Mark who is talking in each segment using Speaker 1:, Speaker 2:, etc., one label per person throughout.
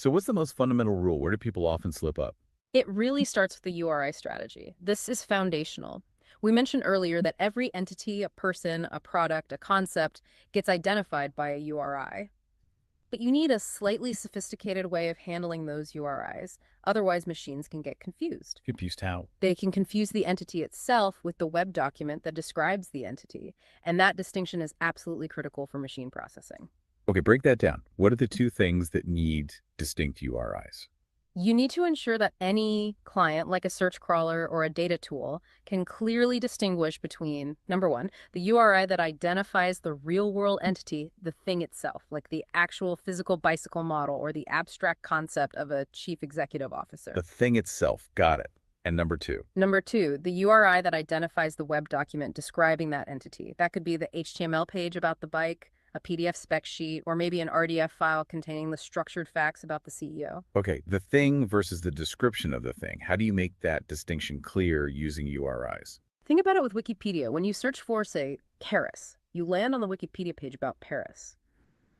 Speaker 1: So what's the most fundamental rule? Where do people often slip up?
Speaker 2: It really starts with the URI strategy. This is foundational. We mentioned earlier that every entity, a person, a product, a concept gets identified by a URI. But you need a slightly sophisticated way of handling those URIs. Otherwise, machines can get confused.
Speaker 1: Confused how?
Speaker 2: They can confuse the entity itself with the web document that describes the entity. And that distinction is absolutely critical for machine processing.
Speaker 1: Okay, break that down. What are the two things that need distinct URIs?
Speaker 2: You need to ensure that any client, like a search crawler or a data tool, can clearly distinguish between, number one, the URI that identifies the real world entity, the thing itself, like the actual physical bicycle model or the abstract concept of a chief executive officer.
Speaker 1: The thing itself. Got it. And number two.
Speaker 2: Number two, the URI that identifies the web document describing that entity. That could be the HTML page about the bike, a PDF spec sheet, or maybe an RDF file containing the structured facts about the CEO.
Speaker 1: Okay, the thing versus the description of the thing. How do you make that distinction clear using URIs?
Speaker 2: Think about it with Wikipedia. When you search for, say, Paris, you land on the Wikipedia page about Paris.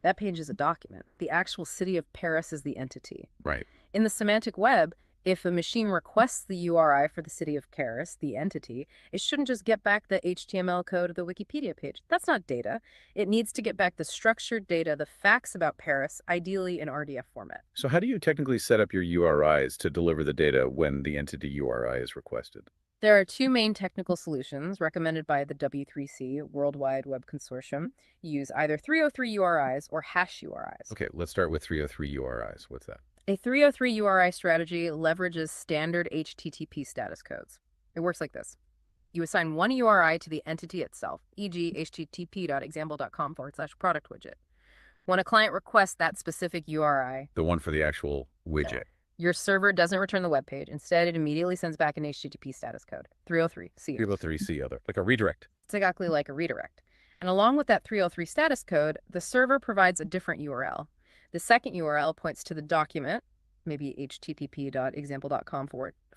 Speaker 2: That page is a document. The actual city of Paris is the entity.
Speaker 1: Right.
Speaker 2: In the semantic web, if a machine requests the URI for the city of Paris, the entity, it shouldn't just get back the HTML code of the Wikipedia page. That's not data. It needs to get back the structured data, the facts about Paris, ideally in RDF format.
Speaker 1: So how do you technically set up your URIs to deliver the data when the entity URI is requested?
Speaker 2: There are two main technical solutions recommended by the W3C, Worldwide Web Consortium. You use either 303 URIs or hash URIs.
Speaker 1: Okay, let's start with 303 URIs. What's that?
Speaker 2: A 303 URI strategy leverages standard HTTP status codes. It works like this. You assign one URI to the entity itself, e.g. http.example.com/product widget. When a client requests that specific URI,
Speaker 1: The one for the actual widget.
Speaker 2: your server doesn't return the web page. Instead, it immediately sends back an HTTP status code, 303, see.
Speaker 1: 303C other, like a redirect.
Speaker 2: It's exactly like a redirect. And along with that 303 status code, the server provides a different URL. The second URL points to the document, maybe http.example.com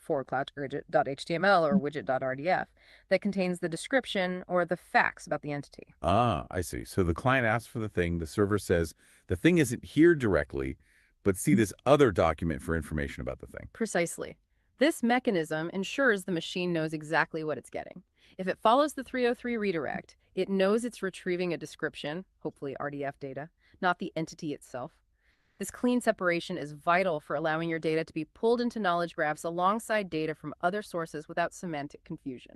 Speaker 2: widget.html or widget.rdf, that contains the description or the facts about the entity.
Speaker 1: Ah, I see. So the client asks for the thing. The server says the thing isn't here directly, but see this other document for information about the thing.
Speaker 2: Precisely. This mechanism ensures the machine knows exactly what it's getting. If it follows the 303 redirect, it knows it's retrieving a description, hopefully RDF data, not the entity itself. This clean separation is vital for allowing your data to be pulled into knowledge graphs alongside data from other sources without semantic confusion.